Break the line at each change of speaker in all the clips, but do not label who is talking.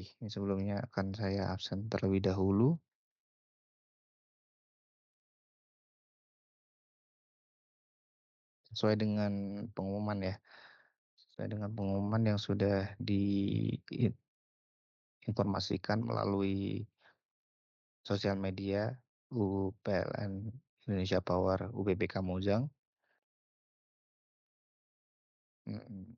Ini sebelumnya akan saya absen terlebih dahulu. Sesuai dengan pengumuman ya, sesuai dengan pengumuman yang sudah diinformasikan melalui sosial media UPLN Indonesia Power UBP Kamojang. Mhm.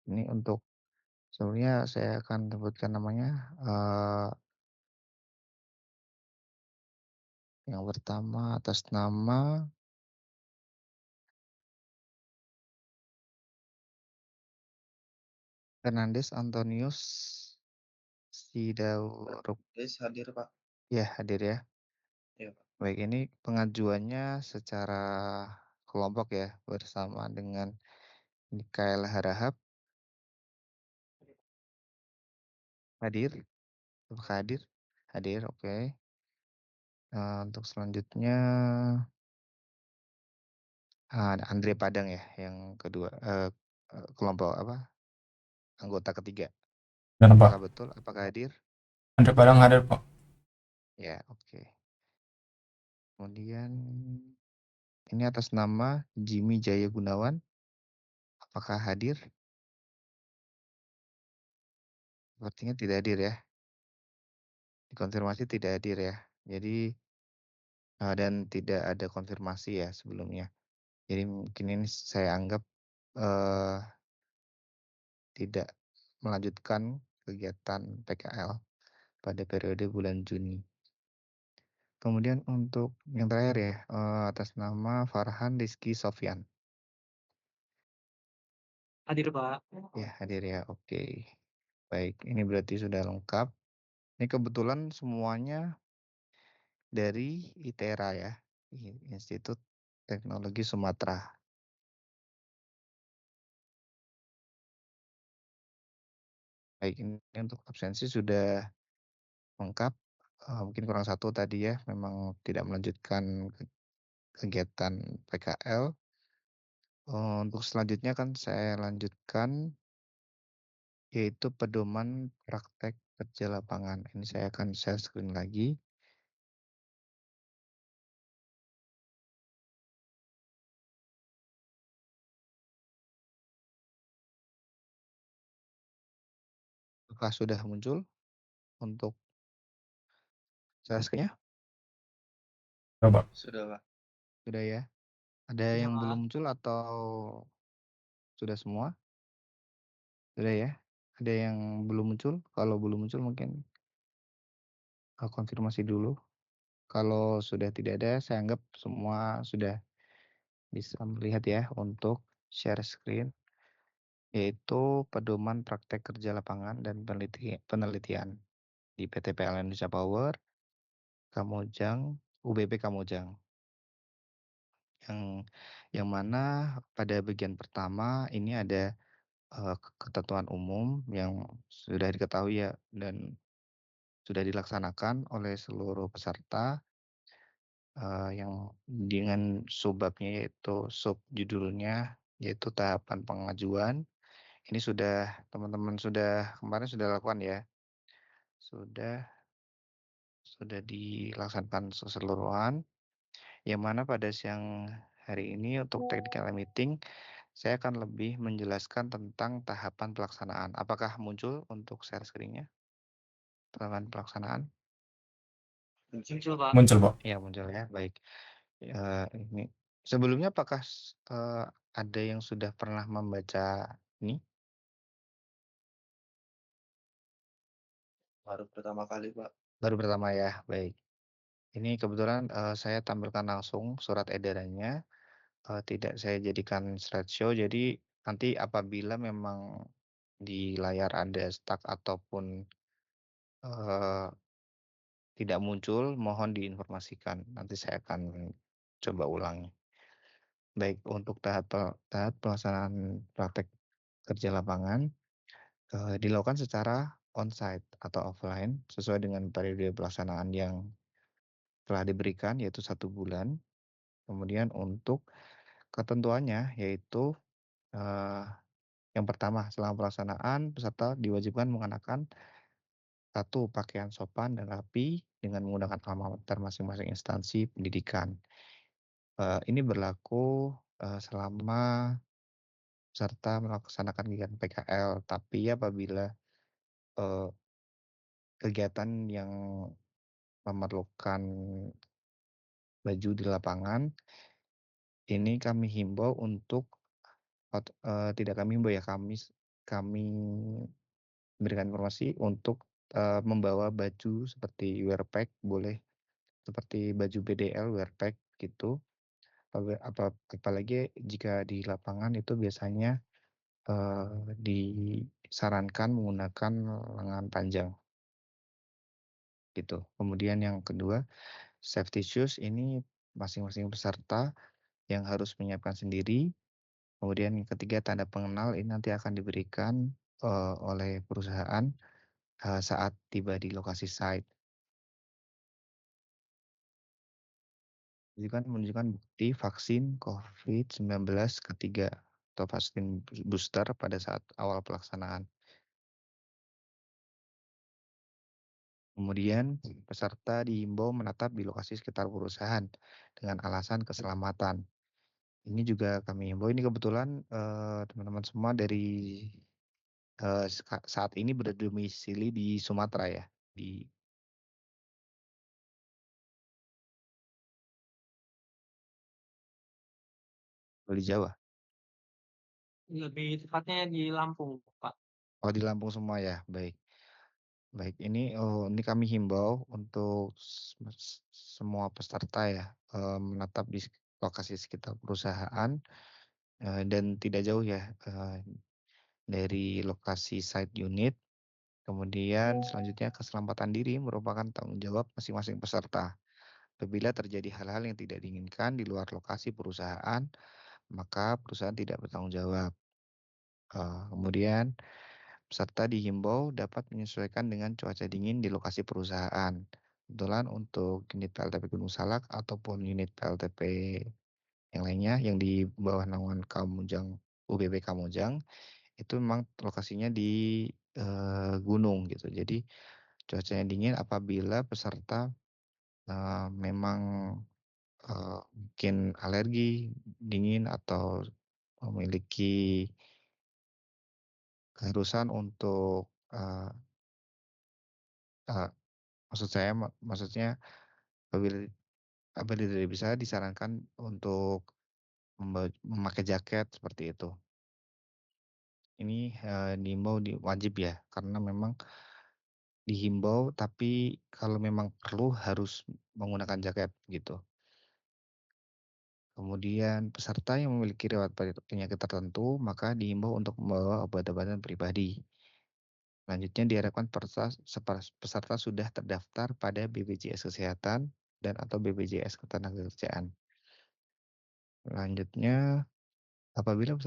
Ini untuk sebelumnya saya akan sebutkan namanya, yang pertama atas nama Fernandes Antonius Sidauruk.
Hadir, Pak.
Ya, hadir ya.
Iya, Pak.
Baik, ini pengajuannya secara kelompok ya, bersama dengan Mikael Harahap. Hadir? Apakah hadir? Hadir, oke. Untuk selanjutnya, ada Andre Padang ya, yang kedua, kelompok apa, anggota ketiga.
Benar, Pak.
Apakah betul? Apakah hadir?
Andre Padang hadir, Pak.
Ya, oke. Kemudian ini atas nama Jimmy Jaya Gunawan, apakah hadir? Sepertinya tidak hadir ya. Dikonfirmasi tidak hadir ya. Jadi, dan tidak ada konfirmasi ya sebelumnya. Jadi mungkin ini saya anggap, eee, tidak melanjutkan kegiatan PKL pada periode bulan Juni. Kemudian untuk yang terakhir ya, atas nama Farhan Rizky Sofyan.
Hadir, Pak.
Ya, hadir ya, oke. Baik, ini berarti sudah lengkap. Ini kebetulan semuanya dari ITERA ya, Institut Teknologi Sumatera. Baik, ini untuk absensi sudah lengkap, mungkin kurang satu tadi ya, memang tidak melanjutkan kegiatan PKL. Untuk selanjutnya kan saya lanjutkan, yaitu pedoman praktek kerja lapangan. Ini saya akan share screen lagi. Apakah sudah muncul untuk share screen-nya?
Coba.
Sudah, Pak.
Sudah ya? Ada
Iya,
yang
Pak.
belum muncul atau sudah semua? Sudah ya? Ada yang belum muncul? Kalau belum muncul mungkin, konfirmasi dulu. Kalau sudah tidak ada, saya anggap semua sudah bisa melihat ya untuk share screen, yaitu pedoman praktek kerja lapangan dan penelitian di PT PLN Indonesia Power, Kamojang, UBP Kamojang. Yang yang mana pada bagian pertama ini ada, ketentuan umum yang sudah diketahui ya dan sudah dilaksanakan oleh seluruh peserta, yang dengan subbabnya yaitu judulnya yaitu tahapan pengajuan. Ini sudah teman-teman sudah kemarin sudah lakukan ya? Sudah sudah dilaksanakan keseluruhan, yang mana pada siang hari ini untuk technical meeting, saya akan lebih menjelaskan tentang tahapan pelaksanaan. Apakah muncul untuk share screen-nya? Tahapan pelaksanaan?
Muncul, Pak.
Muncul, Pak.
Ya muncul ya, baik. Ini sebelumnya apakah ada yang sudah pernah membaca ini?
Baru pertama kali, Pak.
Baru pertama ya, baik. Ini kebetulan, saya tampilkan langsung surat edarannya, tidak saya jadikan slideshow. Jadi nanti apabila memang di layar ada stuck ataupun, eee, tidak muncul, mohon diinformasikan. Nanti saya akan coba ulangi. Baik, untuk tahap pelaksanaan praktek kerja lapangan, dilakukan secara onsite atau offline sesuai dengan periode pelaksanaan yang telah diberikan yaitu 1 bulan. Kemudian untuk ketentuannya yaitu, eee, yang pertama selama pelaksanaan peserta diwajibkan mengenakan 1 pakaian sopan dan rapi dengan menggunakan alma mater masing-masing instansi pendidikan. Ini berlaku, selama peserta melaksanakan kegiatan PKL, tapi apabila, eee, kegiatan yang memerlukan baju di lapangan, ini kami himbau untuk tidak kami himbau ya, kami memberikan informasi untuk, membawa baju seperti wear pack boleh, seperti baju BDL wear pack gitu, apalagi jika di lapangan itu biasanya, disarankan menggunakan lengan panjang, gitu. Kemudian yang kedua, safety shoes ini masing-masing peserta yang harus menyiapkan sendiri. Kemudian yang ketiga, tanda pengenal ini nanti akan diberikan, oleh perusahaan, saat tiba di lokasi site. Menunjukkan bukti vaksin COVID-19 ketiga atau vaksin booster pada saat awal pelaksanaan. Kemudian peserta dihimbau menetap di lokasi sekitar perusahaan dengan alasan keselamatan. Ini juga kami himbau, ini kebetulan, teman-teman semua dari, saat ini berdomisili di Sumatera ya, di Jawa?
Lebih tepatnya di Lampung, Pak.
Oh, di Lampung semua ya? Baik. Baik, ini kami himbau untuk semua peserta ya, menetap di lokasi sekitar perusahaan, dan tidak jauh ya, dari lokasi site unit. Kemudian selanjutnya keselamatan diri merupakan tanggung jawab masing-masing peserta. Apabila terjadi hal-hal yang tidak diinginkan di luar lokasi perusahaan, maka perusahaan tidak bertanggung jawab. Kemudian peserta dihimbau dapat menyesuaikan dengan cuaca dingin di lokasi perusahaan. Kebetulan untuk unit PLTP Gunung Salak ataupun unit PLTP yang lainnya yang di bawah naungan Kamojang, UBB Kamojang, itu memang lokasinya di, gunung gitu. Jadi cuacanya dingin apabila peserta, memang, mungkin alergi dingin atau memiliki keharusan untuk, eee eee, maksudnya apabila apabila tidak bisa disarankan untuk memakai jaket seperti itu. Ini, wajib ya, karena memang dihimbau tapi kalau memang perlu harus menggunakan jaket gitu. Kemudian peserta yang memiliki riwayat penyakit tertentu maka dihimbau untuk membawa obat-obatan pribadi. Selanjutnya diharapkan peserta sudah terdaftar pada BPJS Kesehatan dan atau BPJS Ketenagakerjaan. Selanjutnya apabila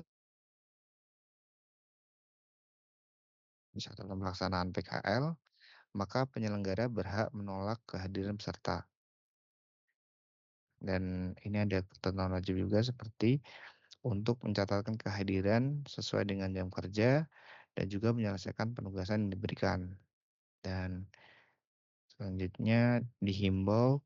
misalkan dalam pelaksanaan PKL, maka penyelenggara berhak menolak kehadiran peserta. Dan ini ada ketentuan wajib juga seperti untuk mencatatkan kehadiran sesuai dengan jam kerja dan juga menyelesaikan penugasan yang diberikan. Dan selanjutnya dihimbau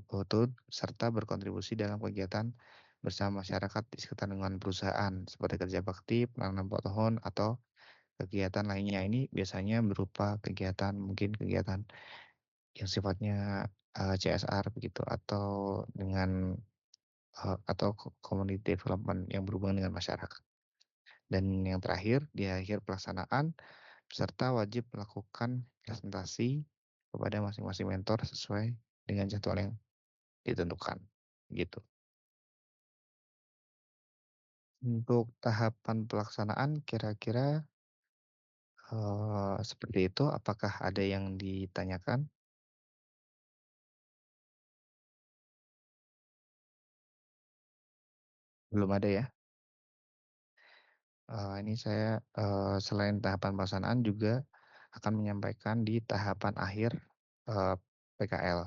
turut serta berkontribusi dalam kegiatan bersama masyarakat di sekitar lingkungan perusahaan seperti kerja bakti, penanam pohon, atau kegiatan lainnya. Ini biasanya berupa kegiatan mungkin kegiatan yang sifatnya, CSR begitu atau dengan, atau community development yang berhubungan dengan masyarakat. Dan yang terakhir, di akhir pelaksanaan, peserta wajib melakukan presentasi kepada masing-masing mentor sesuai dengan jadwal yang ditentukan, gitu. Untuk tahapan pelaksanaan kira-kira, seperti itu, apakah ada yang ditanyakan? Belum ada ya? Ini saya, selain tahapan pelaksanaan juga akan menyampaikan di tahapan akhir, PKL.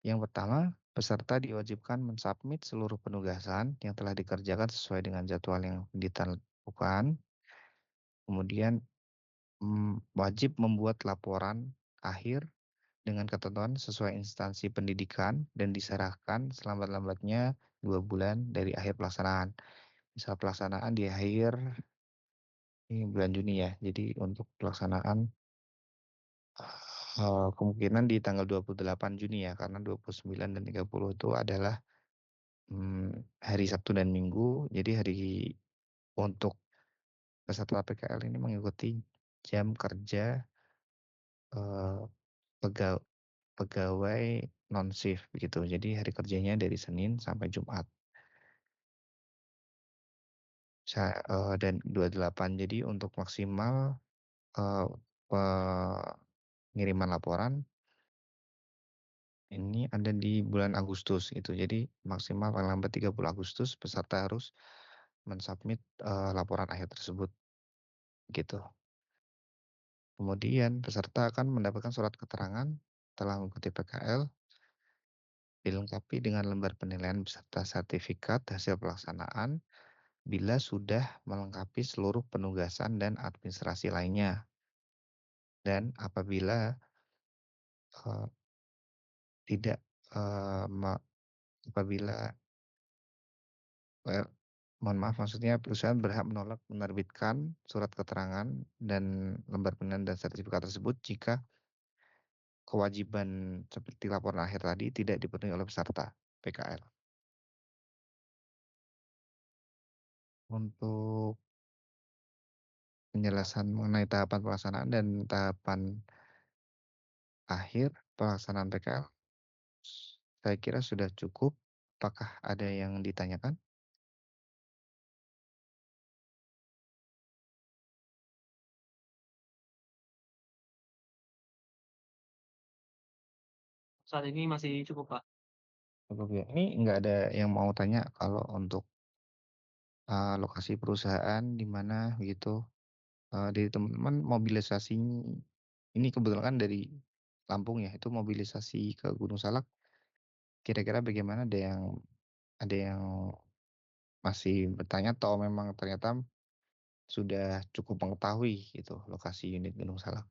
Yang pertama, peserta diwajibkan mensubmit seluruh penugasan yang telah dikerjakan sesuai dengan jadwal yang ditentukan. Kemudian, wajib membuat laporan akhir dengan ketentuan sesuai instansi pendidikan dan diserahkan selambat-lambatnya 2 bulan dari akhir pelaksanaan. Misal pelaksanaan di akhir ini bulan Juni ya, jadi untuk pelaksanaan, kemungkinan di tanggal 28 Juni ya, karena 29 dan 30 itu adalah, hari Sabtu dan Minggu. Jadi untuk peserta PKL ini mengikuti jam kerja, eee, pega pegawai non-shift begitu. Jadi hari kerjanya dari Senin sampai Jumat. Dan 28. Jadi untuk maksimal, eee, pengiriman laporan ini ada di bulan Agustus gitu. Jadi maksimal paling lambat 30 Agustus peserta harus mensubmit, laporan akhir tersebut gitu. Kemudian peserta akan mendapatkan surat keterangan telah mengikuti PKL dilengkapi dengan lembar penilaian beserta sertifikat hasil pelaksanaan bila sudah melengkapi seluruh penugasan dan administrasi lainnya. Dan eee, tidak, eee, me apabila eee, mohon maaf maksudnya perusahaan berhak menolak menerbitkan surat keterangan dan lembar penilaian dan sertifikat tersebut jika kewajiban seperti laporan akhir tadi tidak dipenuhi oleh peserta PKL. Untuk penjelasan mengenai tahapan pelaksanaan dan tahapan akhir pelaksanaan PKL, saya kira sudah cukup. Apakah ada yang ditanyakan?
Saat ini masih cukup, Pak.
Cukup ya. Ini nggak ada yang mau tanya kalau untuk, lokasi perusahaan di mana gitu, dari teman-teman mobilisasi ini kebetulan kan dari Lampung ya, itu mobilisasi ke Gunung Salak kira-kira bagaimana? Ada yang masih bertanya atau memang ternyata sudah cukup mengetahui gitu lokasi unit Gunung Salak?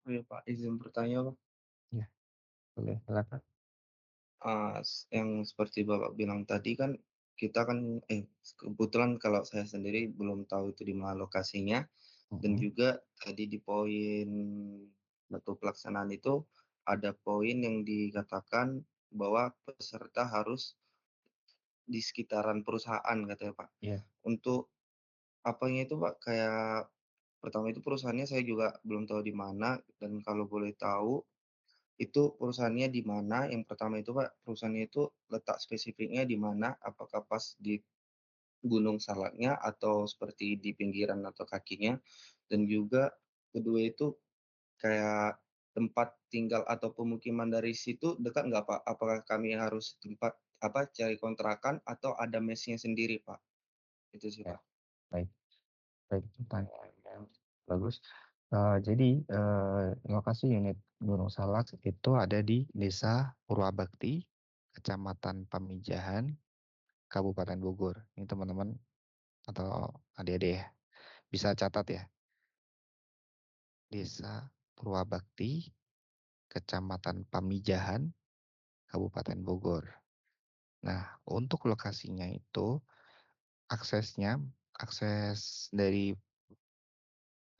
Oh iya Pak, izin bertanya Pak,
Ya, boleh silakan.
yang seperti Bapak bilang tadi kan kita kan kebetulan kalau saya sendiri belum tahu itu di mana lokasinya dan
Mhm,
juga tadi di poin batu pelaksanaan itu ada poin yang dikatakan bahwa peserta harus di sekitaran perusahaan katanya Pak.
iya
Untuk apanya itu Pak, kayak pertama itu perusahaannya saya juga belum tahu di mana dan kalau boleh tahu itu perusahaannya di mana? Yang pertama itu, Pak, perusahaannya itu letak spesifiknya di mana? Apakah pas di Gunung Salaknya atau seperti di pinggiran atau kakinya? Dan juga kedua itu kayak tempat tinggal atau pemukiman dari situ dekat nggak, Pak? Apakah kami harus cari kontrakan atau ada mesnya sendiri, Pak? Itu sih,
iya,
Pak.
baik baik, pertanyaan yang bagus. Jadi, lokasi unit Gunung Salak itu ada di Desa Purwabakti, Kecamatan Pamijahan, Kabupaten Bogor. Ini teman-teman atau adik-adik ya, bisa catat ya, Desa Purwabakti, Kecamatan Pamijahan, Kabupaten Bogor. Nah, untuk lokasinya itu aksesnya akses dari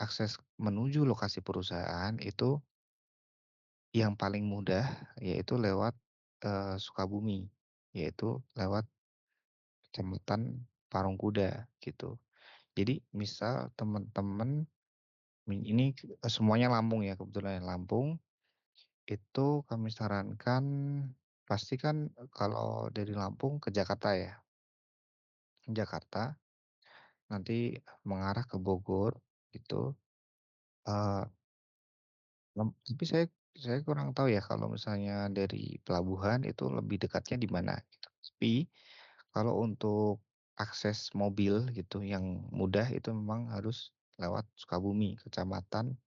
akses menuju lokasi perusahaan itu yang paling mudah yaitu lewat, Sukabumi, yaitu lewat Kecamatan Parungkuda gitu. Jadi misal teman-teman ini, semuanya Lampung ya kebetulan ya, Lampung, itu kami sarankan pasti kan kalau dari Lampung ke Jakarta ya, Jakarta nanti mengarah ke Bogor gitu, eee, tapi saya kurang tahu ya kalau misalnya dari pelabuhan itu lebih dekatnya di mana gitu. Tapi Kalau untuk akses mobil gitu yang mudah itu memang harus lewat Sukabumi, Kecamatan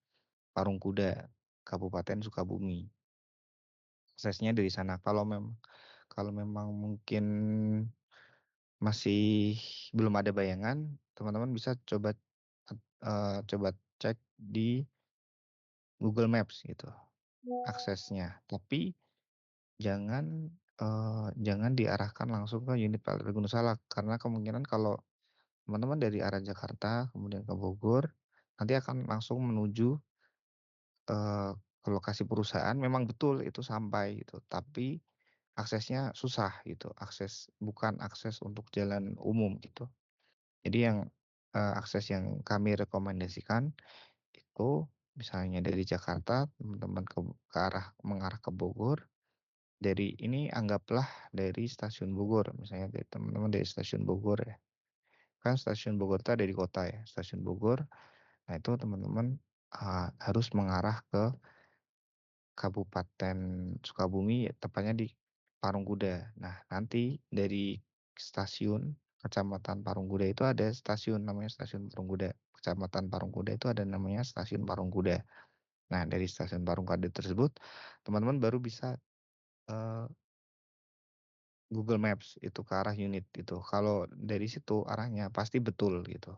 Parungkuda, Kabupaten Sukabumi. Aksesnya dari sana. Kalau memang mungkin masih belum ada bayangan, teman-teman bisa coba cek di Google Maps gitu aksesnya. Tapi jangan diarahkan langsung ke unit PLTP Gunung Salak, karena kemungkinan kalau teman-teman dari arah Jakarta kemudian ke Bogor, nanti akan langsung menuju ke lokasi perusahaan. Memang betul itu sampai gitu, tapi aksesnya susah gitu, bukan akses untuk jalan umum gitu. Jadi akses yang kami rekomendasikan itu misalnya dari Jakarta teman-teman mengarah ke Bogor, anggaplah dari stasiun Bogor, misalnya dari teman-teman dari stasiun Bogor ya. Kan stasiun Bogor itu ada di kota ya, stasiun Bogor. Nah, itu teman-teman harus mengarah ke Kabupaten Sukabumi, tepatnya di Parungkuda. Nah, nanti dari stasiun Kecamatan Parungkuda itu ada stasiun namanya Stasiun Parungkuda. Kecamatan Parungkuda itu ada namanya Stasiun Parungkuda. Nah, dari stasiun Parungkuda tersebut, teman-teman baru bisa Google Maps itu ke arah unit itu. Kalau dari situ arahnya pasti betul gitu.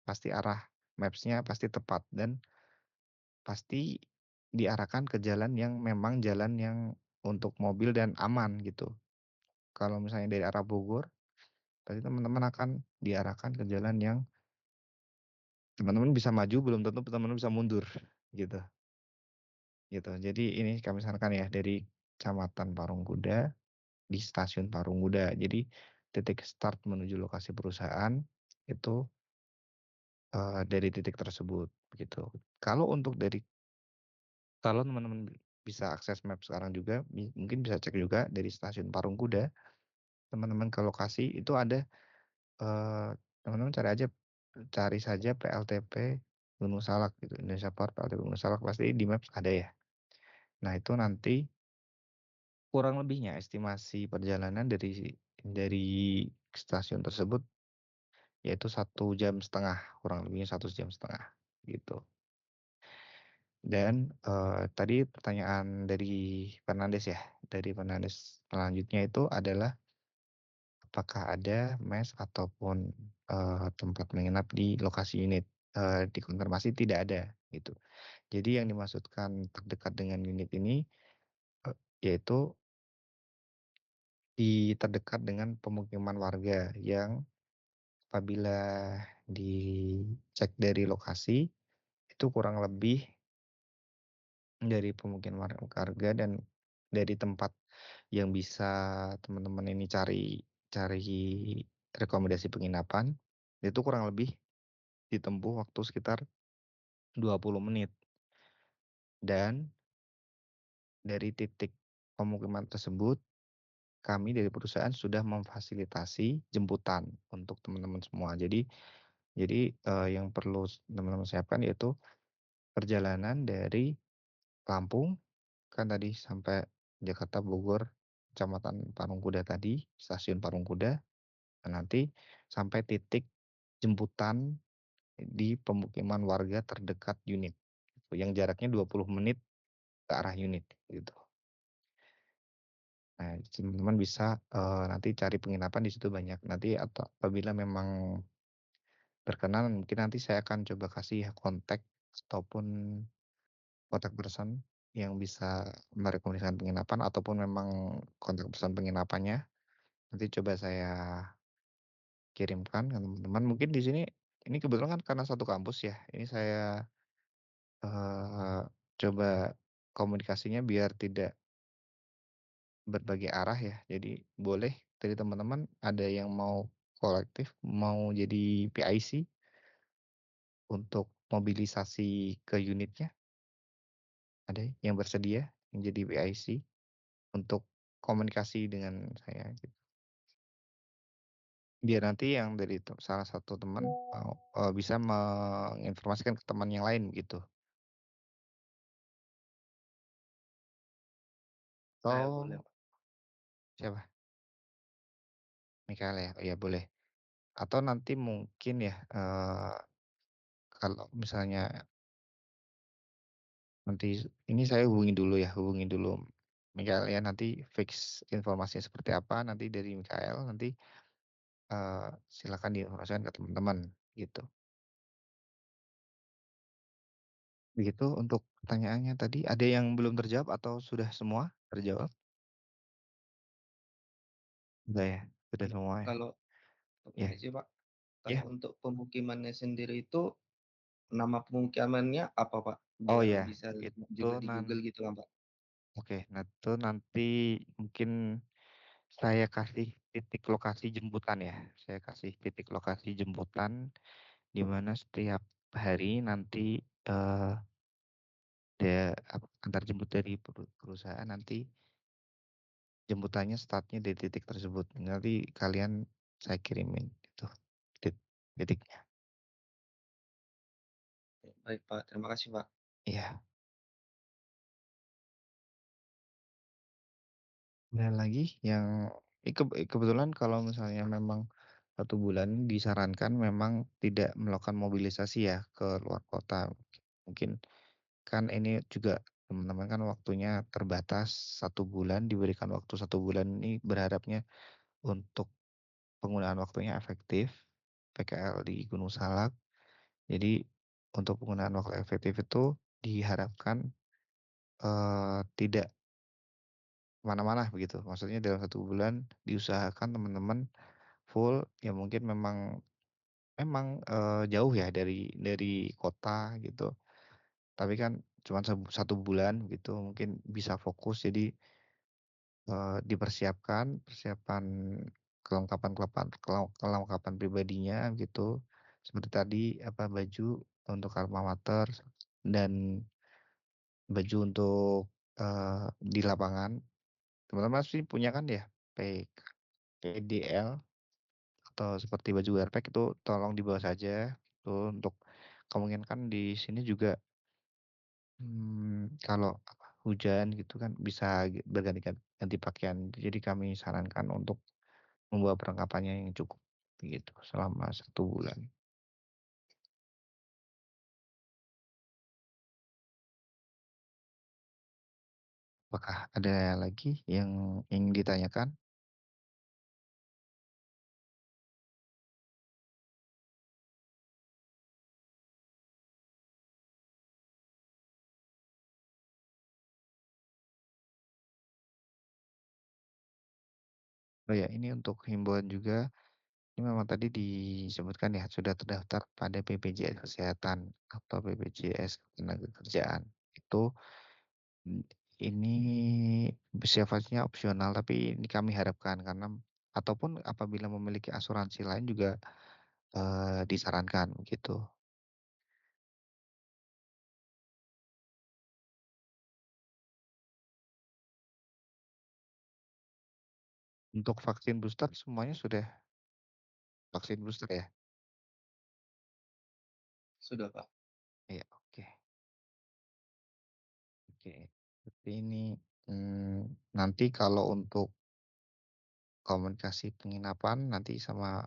Pasti arah maps-nya pasti tepat dan pasti diarahkan ke jalan yang memang jalan yang untuk mobil dan aman gitu. Kalau misalnya dari arah Bogor, tadi teman-teman akan diarahkan ke jalan yang teman-teman bisa maju, belum tentu teman-teman bisa mundur gitu. Gitu. Jadi ini kami sarankan ya dari Kecamatan Parungkuda di Stasiun Parungkuda. Jadi titik start menuju lokasi perusahaan itu dari titik tersebut begitu. Kalau teman-teman bisa akses map sekarang juga, mungkin bisa cek juga dari Stasiun Parungkuda, teman-teman ke lokasi itu ada, teman-teman cari saja PLTP Gunung Salak gitu, Indonesia Power PLTP Gunung Salak, pasti di Maps ada ya. Nah, itu nanti kurang lebihnya estimasi perjalanan dari stasiun tersebut yaitu 1,5 jam, kurang lebihnya 1,5 jam gitu. Dan tadi pertanyaan dari Fernandes ya, selanjutnya itu adalah apakah ada mes ataupun tempat menginap di lokasi unit. Dikonfirmasi tidak ada gitu. Jadi yang dimaksudkan terdekat dengan unit ini yaitu terdekat dengan pemukiman warga yang apabila dicek dari lokasi itu kurang lebih dari pemukiman warga dan dari tempat yang bisa teman-teman ini cari rekomendasi penginapan, itu kurang lebih ditempuh waktu sekitar 20 menit. Dan dari titik pemukiman tersebut, kami dari perusahaan sudah memfasilitasi jemputan untuk teman-teman semua. Jadi yang perlu teman-teman siapkan yaitu perjalanan dari Lampung, kan tadi sampai Jakarta, Bogor, Kecamatan Parungkuda tadi, Stasiun Parungkuda, dan nanti sampai titik jemputan di pemukiman warga terdekat unit, yang jaraknya 20 menit ke arah unit gitu. Nah, teman-teman bisa nanti cari penginapan di situ banyak. Nanti atau apabila memang berkenan, mungkin nanti saya akan coba kasih kontak ataupun kontak person yang bisa merekomendasikan penginapan ataupun memang kontak person penginapannya. Nanti coba saya kirimkan ke teman-teman. Mungkin di sini ini kebetulan kan karena satu kampus ya. Ini saya coba komunikasinya biar tidak berbagai arah ya. Jadi boleh dari teman-teman ada yang mau kolektif, mau jadi PIC untuk mobilisasi ke unitnya, ada yang bersedia menjadi PIC untuk komunikasi dengan saya gitu. Biar nanti yang dari salah satu teman bisa menginformasikan ke teman yang lain gitu.
Saya
Oh,
boleh, Pak.
siapa? Mikael ya? Oh ya boleh. Atau nanti mungkin ya, kalau misalnya nanti ini saya hubungi dulu Mikael ya, nanti fix informasinya seperti apa, nanti dari Mikael nanti, silakan diinformasikan ke teman-teman, gitu. Begitu untuk pertanyaannya tadi, ada yang belum terjawab atau sudah semua terjawab? Sudah ya? Sudah
Mbak,
semua ya?
kalau
Ya
ini sih, Pak, kalau
ya.
untuk pemukimannya sendiri itu, nama pemukimannya apa, Pak?
Oh
Biar
ya,
bisa
itu
juga di Google gitu kan, Pak.
oke, nah itu nanti mungkin saya kasih titik lokasi jemputan ya, saya kasih titik lokasi jemputan di mana setiap hari nanti, eee, antar jemput dari perusahaan nanti jemputannya startnya dari titik tersebut. Nanti kalian saya kirimin itu titiknya.
Baik, Pak, terima kasih, Pak.
Iya. Dan lagi yang kebetulan kalau misalnya memang 1 bulan disarankan memang tidak melakukan mobilisasi ya ke luar kota. Mungkin kan ini juga teman-teman kan waktunya terbatas 1 bulan, diberikan waktu 1 bulan ini berharapnya untuk penggunaan waktunya efektif, PKL di Gunung Salak. Jadi untuk penggunaan waktu efektif itu diharapkan, tidak kemana-mana begitu. Maksudnya dalam 1 bulan diusahakan teman-teman full, ya mungkin memang, jauh ya dari kota gitu, tapi kan cuman 1 bulan gitu mungkin bisa fokus jadi, persiapan kelengkapan pribadinya gitu, seperti tadi apa, baju untuk alma mater dan baju untuk, di lapangan. Teman-teman pasti punya kan ya, PDL atau seperti baju wearpack itu tolong dibawa saja, itu untuk kemungkinan kan di sini juga, kalau hujan gitu kan bisa ganti pakaian. Jadi kami sarankan untuk membawa perlengkapannya yang cukup, gitu, selama 1 bulan. Apakah ada lagi yang ingin ditanyakan? Oh ya, ini untuk himbauan juga, ini memang tadi disebutkan ya, sudah terdaftar pada BPJS Kesehatan atau BPJS Ketenagakerjaan. Itu, mmm, ini sifatnya opsional, tapi ini kami harapkan karena ataupun apabila memiliki asuransi lain juga, disarankan, gitu. Untuk vaksin booster semuanya sudah vaksin booster ya?
Sudah, Pak.
Iya, oke oke. Seperti ini, nanti kalau untuk komunikasi penginapan nanti sama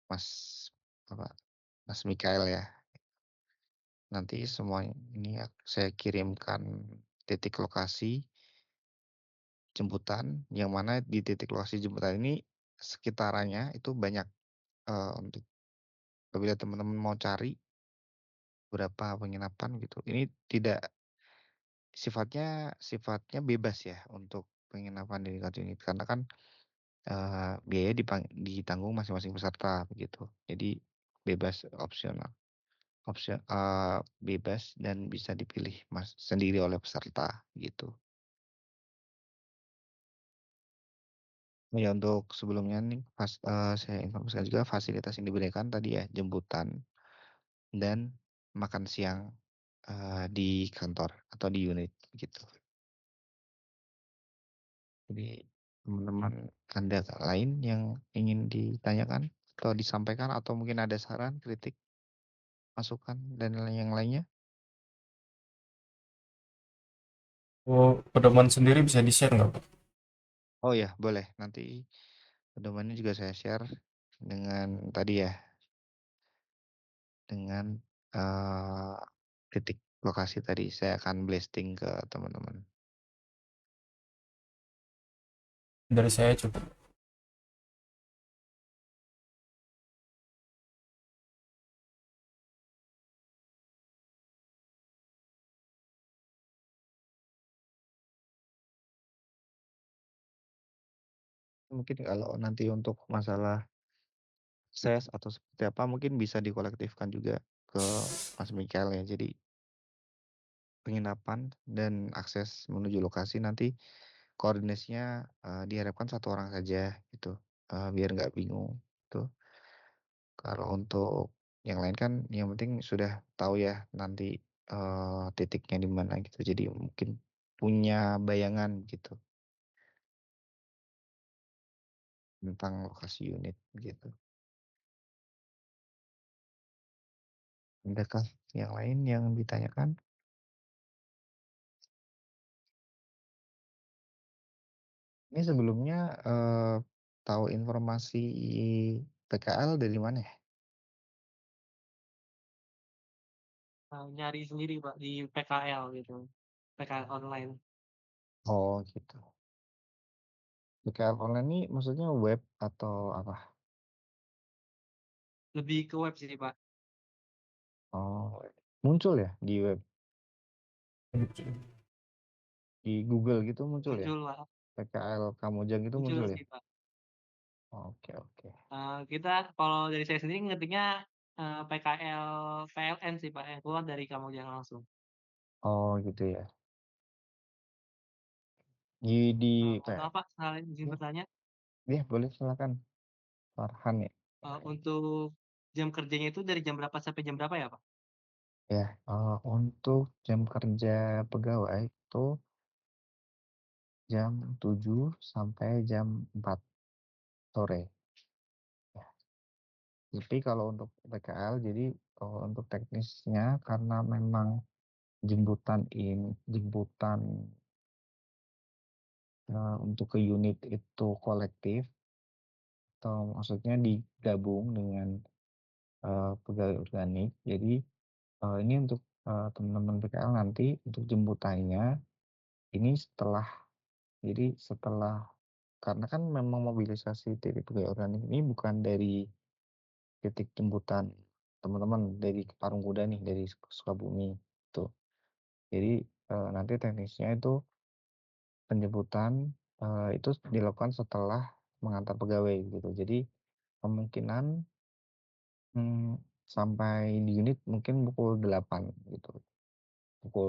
Mas, apa, Mas Mikael ya, nanti semua ini saya kirimkan titik lokasi jemputan, yang mana di titik lokasi jemputan ini sekitarannya itu banyak, untuk apabila teman-teman mau cari berapa penginapan gitu, ini tidak sifatnya sifatnya bebas ya untuk penginapan di kartu ini karena kan, biaya ditanggung masing-masing peserta begitu. Jadi bebas opsional bebas dan bisa dipilih sendiri oleh peserta gitu. Oh ya untuk sebelumnya nih saya informasikan juga fasilitas yang diberikan tadi ya jemputan dan makan siang, di kantor atau di unit gitu. Jadi teman-teman ada lain yang ingin ditanyakan atau disampaikan atau mungkin ada saran, kritik, masukan dan yang lainnya?
Oh, pedoman sendiri bisa di-share nggak, Pak?
Oh ya boleh nanti Pedomannya juga saya share dengan tadi ya, dengan, eee, titik lokasi tadi saya akan blasting ke teman-teman.
Dari saya cukup.
Mungkin kalau nanti untuk masalah ses atau seperti apa mungkin bisa dikolektifkan juga ke Mas Mikael ya. Jadi penginapan dan akses menuju lokasi nanti koordinasinya, diharapkan satu orang saja gitu, biar nggak bingung, tuh. Kalau untuk yang lain kan yang penting sudah tahu ya nanti, titiknya di mana gitu, jadi mungkin punya bayangan gitu tentang lokasi unit gitu. Adakah yang lain yang ditanyakan? Ini sebelumnya, tahu informasi PKL dari mana ya?
Nyari sendiri, Pak, di PKL gitu, PKL online.
Oh gitu. PKL online ini maksudnya web atau apa?
Lebih ke web sih, Pak.
Oh, muncul ya di web, di Google gitu muncul ya?
Muncul, Pak,
PKL Kamojang itu
muncul
muncul ya?
sih, Pak.
Oke oke.
Kita kalau dari saya sendiri ngetiknya, PKL PLN sih, Pak, yang keluar dari Kamojang langsung.
Oh gitu ya. Di apa ya?
Maaf, Pak, sekalian izin
Iya
bertanya,
iya boleh silakan, Farhan ya?
untuk jam kerjanya itu dari jam berapa sampai jam berapa ya, Pak?
Ya, untuk jam kerja pegawai itu jam 7 sampai jam 4 sore. Ya. Tapi kalau untuk PKL jadi, untuk teknisnya karena memang jemputan, untuk ke unit itu kolektif atau maksudnya digabung dengan, pegawai organik. Jadi, ini untuk, teman-teman PKL nanti untuk jemputannya ini setelah karena kan memang mobilisasi dari pegawai organik ini bukan dari titik jemputan teman-teman dari Parung Kuda nih, dari Sukabumi, tuh. Jadi, nanti teknisnya itu penjemputan, itu dilakukan setelah mengantar pegawai gitu. Jadi kemungkinan, sampai di unit mungkin pukul 8 gitu,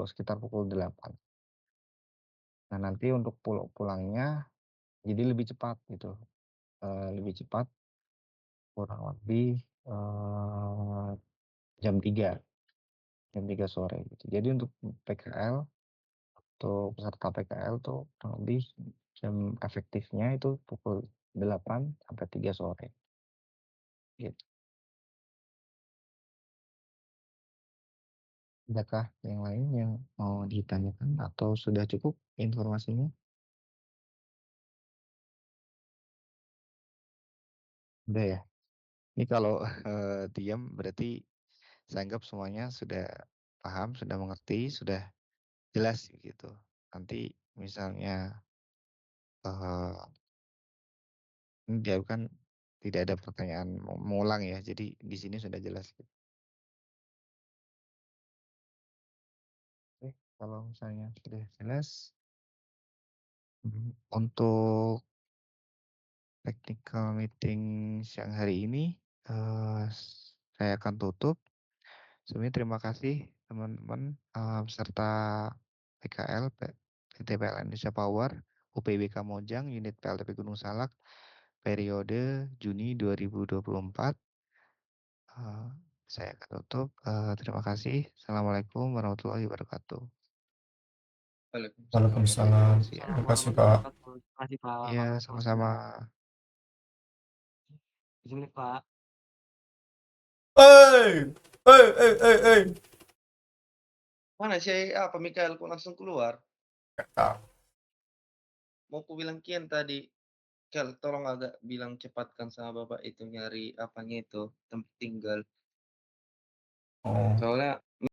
sekitar pukul 8. Nah nanti untuk pulangnya jadi lebih cepat gitu, lebih cepat kurang lebih, jam 3 sore gitu. Jadi untuk PKL, untuk peserta PKL tuh kurang lebih jam efektifnya itu pukul 8 sampai 3 sore, gitu. Adakah yang lain yang mau ditanyakan atau sudah cukup informasinya? Udah ya? Ini kalau, diam berarti saya anggap semuanya sudah paham, sudah mengerti, sudah jelas gitu. Nanti misalnya, eee, jauh kan tidak ada pertanyaan mengulang ya, jadi di sini sudah jelas gitu. Oke, kalau misalnya sudah jelas, untuk technical meeting siang hari ini, saya akan tutup. Sebelumnya terima kasih teman-teman, peserta PKL, PT PLN Indonesia Power, UPBK Mojang, unit PLTP Gunung Salak, periode Juni 2024. Saya akan tutup, terima kasih. Assalamualaikum warahmatullahi wabarakatuh.
Waalaikumsalam.
Waalaikumsalam.
Siap.
Terima
Assalamualaikum
kasih,
warahmatullahi
Kak.
wabarakatuh. Terima kasih, Pak.
Iya, sama-sama.
Izin, Pak.
Hei, hei, hei, hei, hei.
Mana si apa Mikael kok langsung keluar?
Nggak tahu.
Mau ku bilang Kian tadi. tolong agak bilang cepatkan sama Bapak itu nyari apanya itu, tempat tinggal.
Oh.
Soalnya